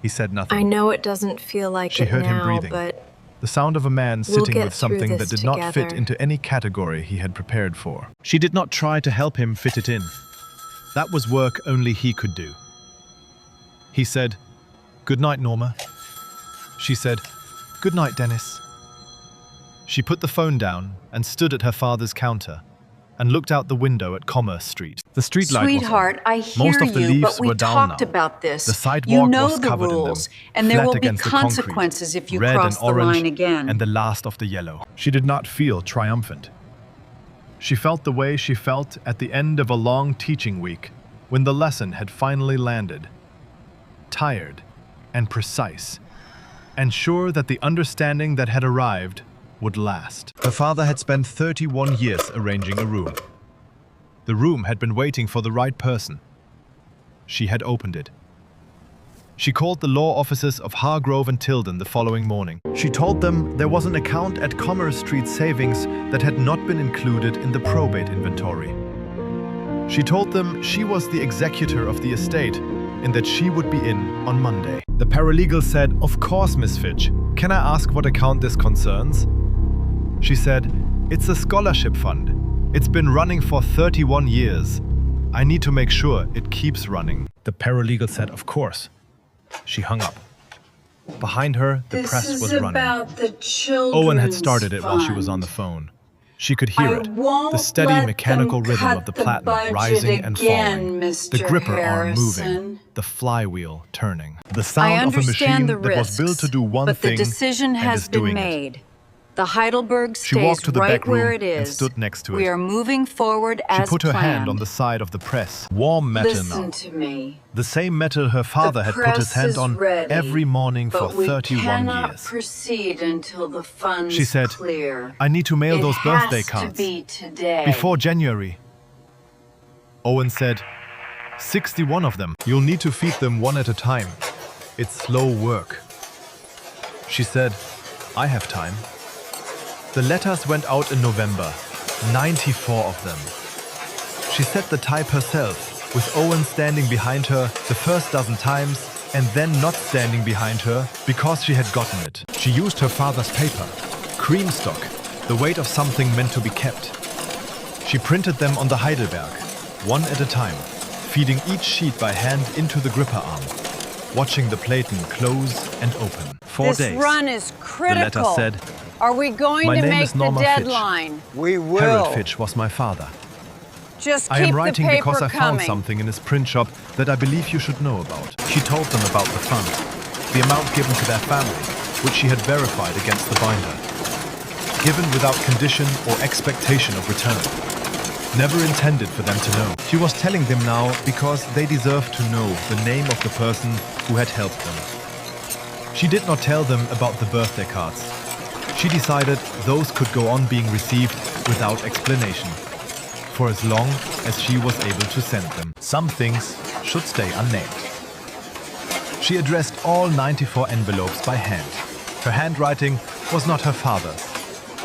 He said nothing. I know it doesn't feel like She it heard him now, breathing. but The sound of a man We'll sitting get with through something that this did not fit together. into any category he had prepared for. She did not try to help him fit it in. That was work only he could do. He said, good night, Norma. She said, good night, Dennis. She put the phone down and stood at her father's counter and looked out the window at Commerce Street. The street light was on. Sweetheart, I hear Most of the you, leaves but we were down talked now. about this. The sidewalk you know was the covered rules, in them, and there flat will be against the concrete, consequences if you red cross and the orange, line again. and the last of the yellow. She did not feel triumphant. She felt the way she felt at the end of a long teaching week when the lesson had finally landed. Tired and precise, and sure that the understanding that had arrived would last. Her father had spent 31 years arranging a room. The room had been waiting for the right person. She had opened it. She called the law offices of Hargrove and Tilden the following morning. She told them there was an account at Commerce Street Savings that had not been included in the probate inventory. She told them she was the executor of the estate and that she would be in on Monday. The paralegal said, of course, Miss Fitch. Can I ask what account this concerns? She said, it's a scholarship fund. It's been running for 31 years. I need to make sure it keeps running. The paralegal said, of course. She hung up. Behind her, the press was running. About the children's Owen had started it while she was on the phone. She could hear it, the steady mechanical rhythm of the platinum rising and falling, the gripper arm moving, the flywheel turning. The I sound of a machine understand the that was risks, built to do one but thing the decision and has is been doing it. made. The Heidelberg She stays walked to the right back room where it and is. stood next to We it. are moving forward She as put her planned. hand on the side of the press. Warm metal Listen now. to me. The same metal her father had put his press hand is on ready, every morning for But we 31 cannot years. proceed until the funds She said, clear. I need to mail It those birthday has cards. to be today. Before January. Owen said, 61 of them. You'll need to feed them one at a time. It's slow work. She said, I have time. The letters went out in November, 94 of them. She set the type herself, with Owen standing behind her the first dozen times and then not standing behind her because she had gotten it. She used her father's paper, cream stock, the weight of something meant to be kept. She printed them on the Heidelberg, one at a time, feeding each sheet by hand into the gripper arm, watching the platen close and open. 4 This days. run is The critical. letter said, Are we going My to name make is Norma the Fitch. deadline? We will. Harold Fitch was my father. Just I keep am writing the paper because I found coming. something in his print shop that I believe you should know about. She told them about the fund, the amount given to their family, which she had verified against the binder. Given without condition or expectation of return. Never intended for them to know. She was telling them now because they deserved to know the name of the person who had helped them. She did not tell them about the birthday cards. She decided those could go on being received without explanation, for as long as she was able to send them. Some things should stay unnamed. She addressed all 94 envelopes by hand. Her handwriting was not her father's.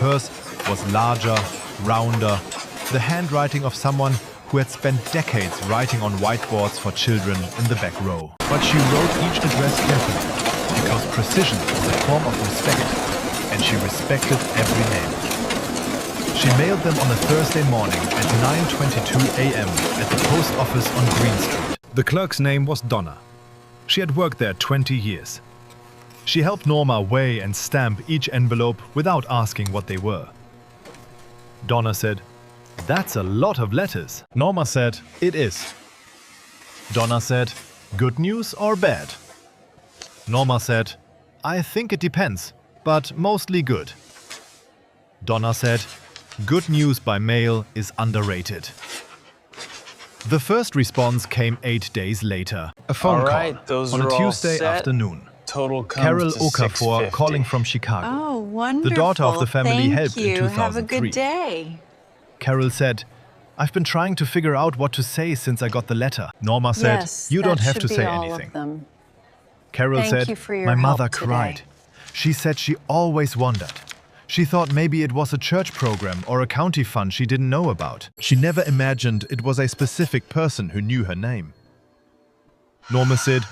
Hers was larger, rounder, the handwriting of someone who had spent decades writing on whiteboards for children in the back row. But she wrote each address carefully, because precision is a form of respect, and she respected every name. She mailed them on a Thursday morning at 9:22 a.m. at the post office on Green Street. The clerk's name was Donna. She had worked there 20 years. She helped Norma weigh and stamp each envelope without asking what they were. Donna said, "That's a lot of letters." Norma said, "It is." Donna said, "Good news or bad?" Norma said, "I think it depends, but mostly good." Donna said, "Good news by mail is underrated." The first response came 8 days later. A phone All right, call those on are a all Tuesday set. afternoon. Total comes Carol to Okafor $650. calling from Chicago. Oh, wonderful. The daughter of the family Thank helped in you. Have a 2003. good day. Carol said, I've been trying to figure out what to say since I got the letter. Norma said, Yes, you don't that have should to be say all of anything. them. Carol Thank said, you for your my mother help today." cried. She said she always wondered. She thought maybe it was a church program or a county fund she didn't know about. She never imagined it was a specific person who knew her name. Norma said,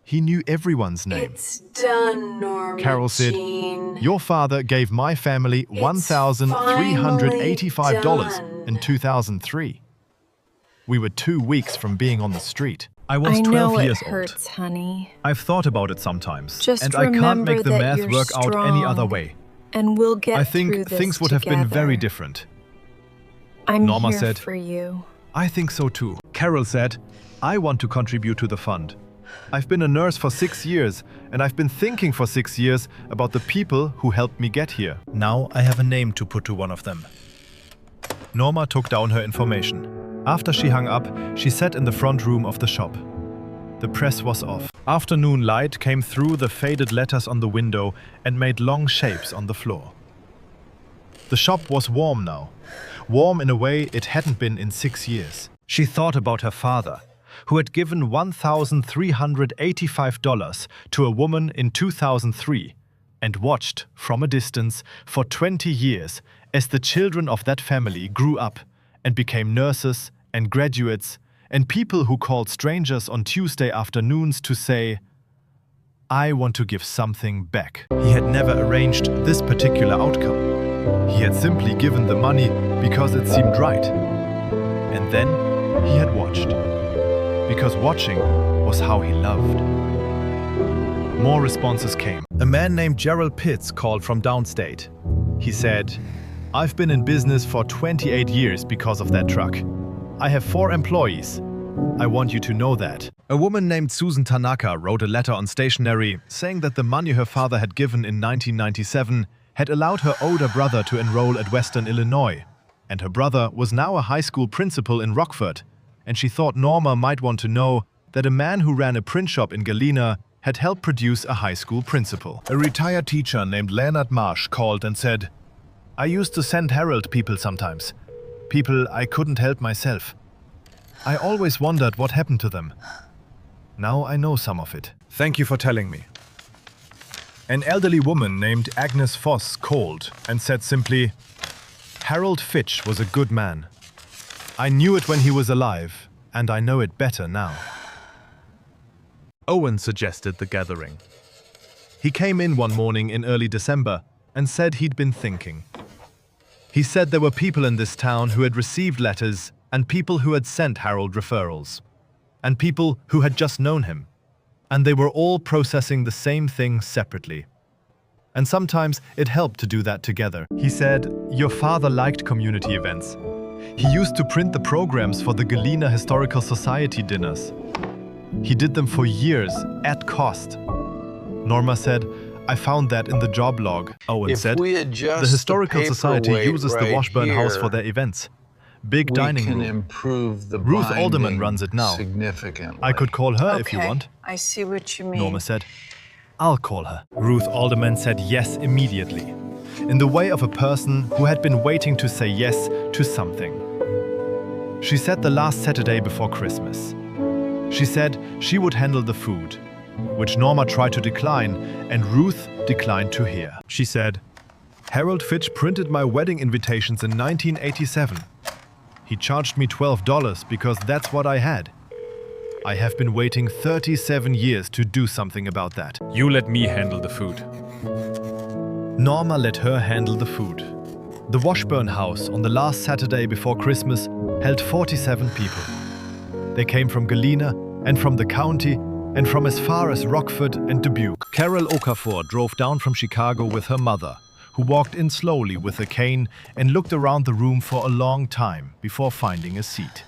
he knew everyone's name. It's done, Norma Carol said, Jean. your father gave my family $1,385 in 2003. We were 2 weeks from being on the street. I was I 12 know it years hurts, honey. old. I've thought about it sometimes, Just and I can't remember make the that math you're work out any other strong, way. And we'll get I through think this things would have been very together. different. I'm Norma here said, for you. I think so too. Carol said, I want to contribute to the fund. I've been a nurse for 6 years, and I've been thinking for 6 years about the people who helped me get here. Now I have a name to put to one of them. Norma took down her information. After she hung up, she sat in the front room of the shop. The press was off. Afternoon light came through the faded letters on the window and made long shapes on the floor. The shop was warm now. Warm in a way it hadn't been in 6 years. She thought about her father, who had given $1,385 to a woman in 2003, and watched, from a distance, for 20 years as the children of that family grew up and became nurses and graduates and people who called strangers on Tuesday afternoons to say, I want to give something back. He had never arranged this particular outcome. He had simply given the money because it seemed right. And then he had watched. Because watching was how he loved. More responses came. A man named Gerald Pitts called from downstate. He said, I've been in business for 28 years because of that truck. I have 4 employees. I want you to know that. A woman named Susan Tanaka wrote a letter on stationery saying that the money her father had given in 1997 had allowed her older brother to enroll at Western Illinois, and her brother was now a high school principal in Rockford, and she thought Norma might want to know that a man who ran a print shop in Galena had helped produce a high school principal. A retired teacher named Leonard Marsh called and said, I used to send Harold people sometimes. People I couldn't help myself. I always wondered what happened to them. Now I know some of it. Thank you for telling me. An elderly woman named Agnes Voss called and said simply, Harold Fitch was a good man. I knew it when he was alive, and I know it better now. Owen suggested the gathering. He came in one morning in early December and said he'd been thinking. He said there were people in this town who had received letters and people who had sent Harold referrals, and people who had just known him, and they were all processing the same thing separately. And sometimes it helped to do that together. He said, your father liked community events. He used to print the programs for the Galena Historical Society dinners. He did them for years, at cost. Norma said, I found that in the job log. Owen said, the Historical Society uses the Washburn House for their events. Big dining room. Improve the Ruth Alderman runs it now. Significantly. I could call her if you want. I see what you mean. Norma said, I'll call her. Ruth Alderman said yes immediately, in the way of a person who had been waiting to say yes to something. She said the last Saturday before Christmas. She said she would handle the food, which Norma tried to decline, and Ruth declined to hear. She said, Harold Fitch printed my wedding invitations in 1987. He charged me $12 because that's what I had. I have been waiting 37 years to do something about that. You let me handle the food. Norma let her handle the food. The Washburn House on the last Saturday before Christmas held 47 people. They came from Galena and from the county and from as far as Rockford and Dubuque. Carol Okafor drove down from Chicago with her mother, who walked in slowly with a cane and looked around the room for a long time before finding a seat.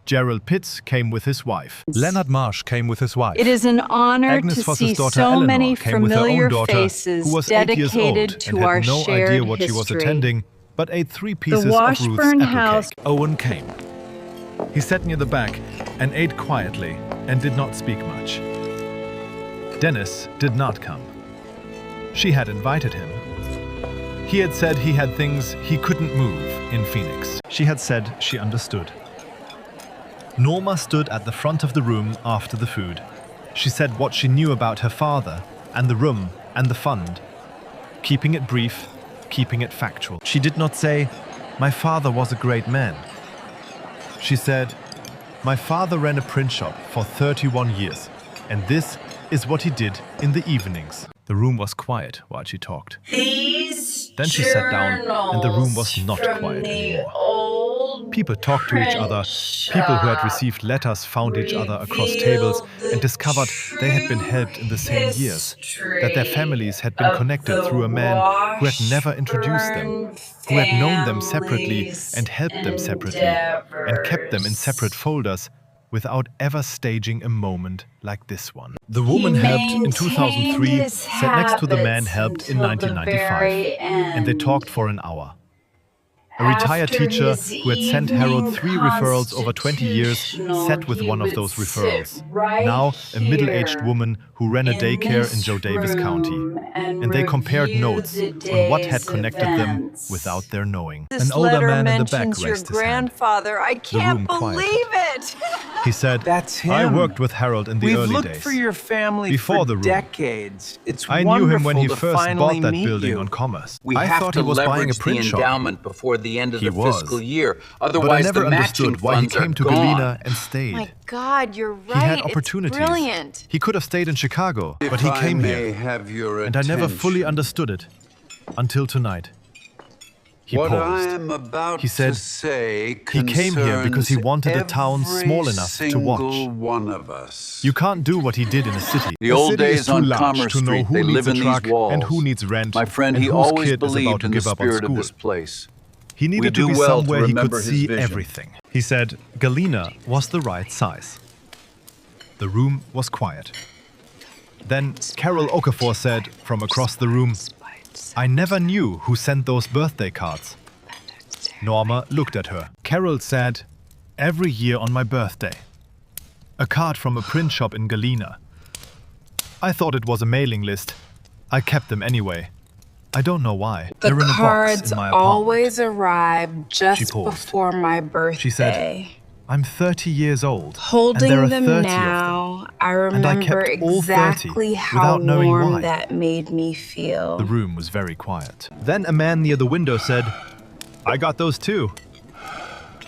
Gerald Pitts came with his wife. Leonard Marsh came with his wife. It is an honor Agnes to Voss's see daughter so Eleanor many came with her own familiar daughter, faces who was 8 years old dedicated to and our had no shared idea what she was history. attending, but ate 3 pieces The of Washburn Ruth's apple House. cake. Owen came. He sat near the back and ate quietly and did not speak much. Dennis did not come. She had invited him. He had said he had things he couldn't move in Phoenix. She had said she understood. Norma stood at the front of the room after the food. She said what she knew about her father and the room and the fund, keeping it brief, keeping it factual. She did not say, "My father was a great man." She said, "My father ran a print shop for 31 years, and this is what he did in the evenings." The room was quiet while she talked. Then she sat down, and the room was not quiet anymore. People talked to each other. People who had received letters found each other across tables and discovered they had been helped in the same years, that their families had been connected through a man who had never introduced them, who had known them separately and helped them separately, and kept them in separate folders without ever staging a moment like this one. The woman helped in 2003, sat next to the man helped in 1995, and they talked for an hour. A retired teacher who had sent Harold 3 referrals over 20 years sat with one of those referrals. Now, a middle-aged woman who ran a daycare in Joe Davis County. And they compared notes on what had connected them without their knowing. This An older letter man in the back mentions your raised his hand. grandfather. I can't room quieted. believe it. He said, That's him. "I worked with Harold in the We've early looked days. for your family Before for the room. decades. It's I knew him when he wonderful to first finally bought that meet building you. on Commerce. We I have thought to he was buying a leverage print the shop. endowment before the end of He the was. fiscal year. But I Otherwise, never the matching understood why he funds are came to gone. Galena and stayed. My God, you're right. He had It's opportunities. brilliant. He could have stayed in Chicago, but he came here. Have your And I never fully understood it until tonight. He What paused. I am about He said to say he came here because he concerns wanted a town every small enough to watch. single one of us. You can't do what he did in a city. The A old city is days too on large Commerce to know Street, who they needs live a in these truck walls. and who needs rent. My friend, and he whose always kid is about believed to in the give up on spirit of school. this place. He needed We to be do well to somewhere he could remember his see vision. everything. He said Galena was the right size. The room was quiet. Then Carol Okafor said from across the room, "I never knew who sent those birthday cards." Norma looked at her. Carol said, "Every year on my birthday. A card from a print shop in Galena. I thought it was a mailing list. I kept them anyway. I don't know why. The They're in a box cards in my apartment." always arrive just She paused. before my birthday. She said, "I'm 30 years old. Holding and there are them 30 now, I And I remember kept all 30 exactly how without knowing warm why. that made me feel. The room was very quiet. Then a man near the window said, "I got those too."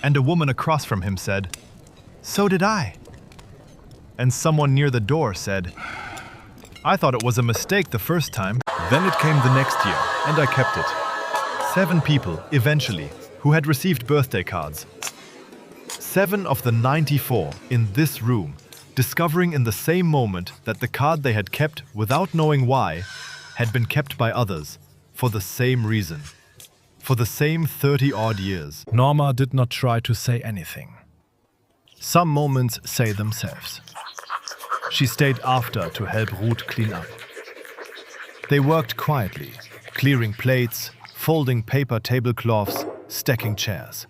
And a woman across from him said, "So did I." And someone near the door said, "I thought it was a mistake the first time." Then it came the next year, and I kept it. 7 people, eventually, who had received birthday cards. 7 of the 94 in this room, discovering in the same moment that the card they had kept without knowing why had been kept by others for the same reason. For the same 30-odd years. Norma did not try to say anything. Some moments say themselves. She stayed after to help Ruth clean up. They worked quietly, clearing plates, folding paper tablecloths, stacking chairs.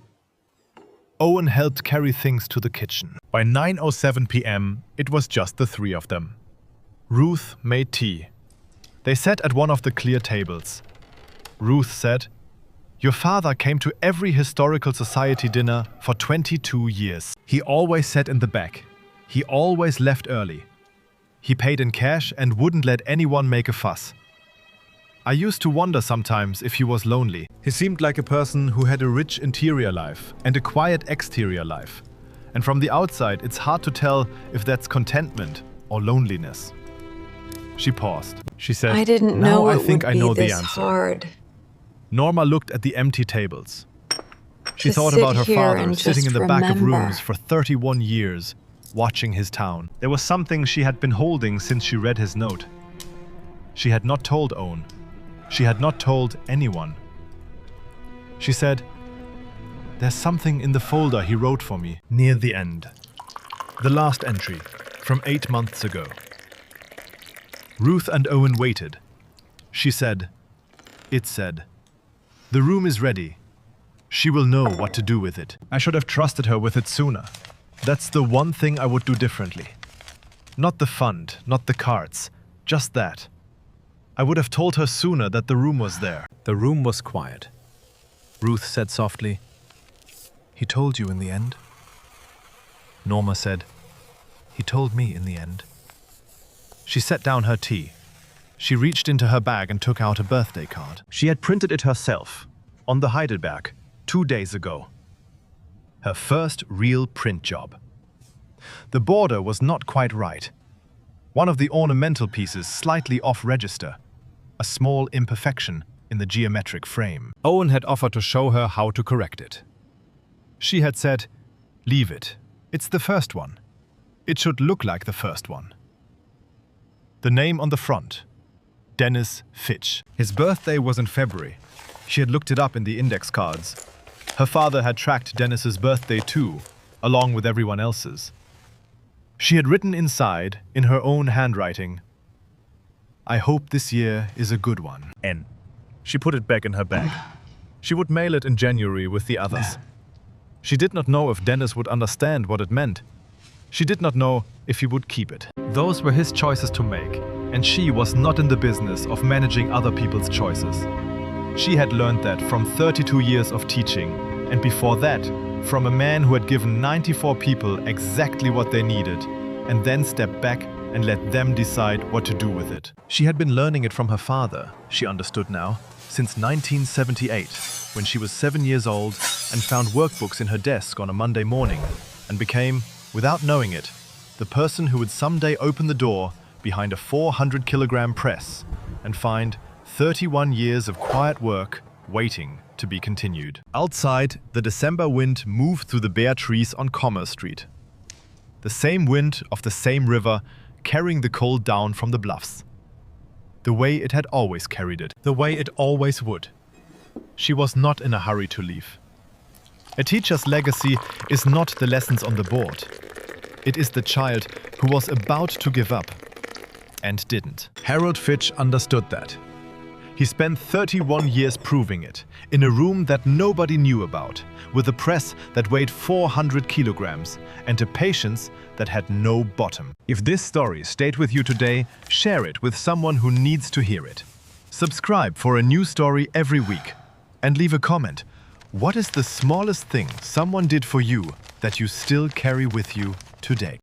Owen helped carry things to the kitchen. By 9:07 p.m., it was just the 3 of them. Ruth made tea. They sat at one of the clear tables. Ruth said, "Your father came to every historical society dinner for 22 years. He always sat in the back. He always left early. He paid in cash and wouldn't let anyone make a fuss. I used to wonder sometimes if he was lonely. He seemed like a person who had a rich interior life and a quiet exterior life. And from the outside, it's hard to tell if that's contentment or loneliness." She paused. She said, I didn't "Now know I it think would I be know the this answer." hard. Norma looked at the empty tables. She To thought sit about her here father and sitting in just the back of remember. rooms for 31 years, watching his town. There was something she had been holding since she read his note. She had not told Owen. She had not told anyone. She said, "There's something in the folder he wrote for me near the end. The last entry, from 8 months ago." Ruth and Owen waited. She said, "It said, 'The room is ready. She will know what to do with it.' I should have trusted her with it sooner. That's the one thing I would do differently. Not the fund, not the cards, just that. I would have told her sooner that the room was there. The room was quiet. Ruth said softly, He told you in the end? Norma said, He told me in the end. She set down her tea. She reached into her bag and took out a birthday card. She had printed it herself, on the Heidelberg, 2 days ago. Her first real print job. The border was not quite right. One of the ornamental pieces slightly off register, a small imperfection in the geometric frame. Owen had offered to show her how to correct it. She had said, Leave it. It's the first one. It should look like the first one. The name on the front, Dennis Fitch. His birthday was in February. She had looked it up in the index cards. Her father had tracked Dennis's birthday too, along with everyone else's. She had written inside, in her own handwriting, I hope this year is a good one. N. She put it back in her bag. She would mail it in January with the others. She did not know if Dennis would understand what it meant. She did not know if he would keep it. Those were his choices to make, and she was not in the business of managing other people's choices. She had learned that from 32 years of teaching, and before that, from a man who had given 94 people exactly what they needed, and then stepped back and let them decide what to do with it. She had been learning it from her father, she understood now, since 1978, when she was 7 years old and found workbooks in her desk on a Monday morning, and became, without knowing it, the person who would someday open the door behind a 400-kilogram press and find 31 years of quiet work waiting to be continued. Outside, the December wind moved through the bare trees on Commerce Street. The same wind of the same river carrying the coal down from the bluffs. The way it had always carried it. The way it always would. She was not in a hurry to leave. A teacher's legacy is not the lessons on the board. It is the child who was about to give up and didn't. Harold Fitch understood that. He spent 31 years proving it, in a room that nobody knew about, with a press that weighed 400 kilograms and a patience that had no bottom. If this story stayed with you today, share it with someone who needs to hear it. Subscribe for a new story every week. And leave a comment. What is the smallest thing someone did for you that you still carry with you today?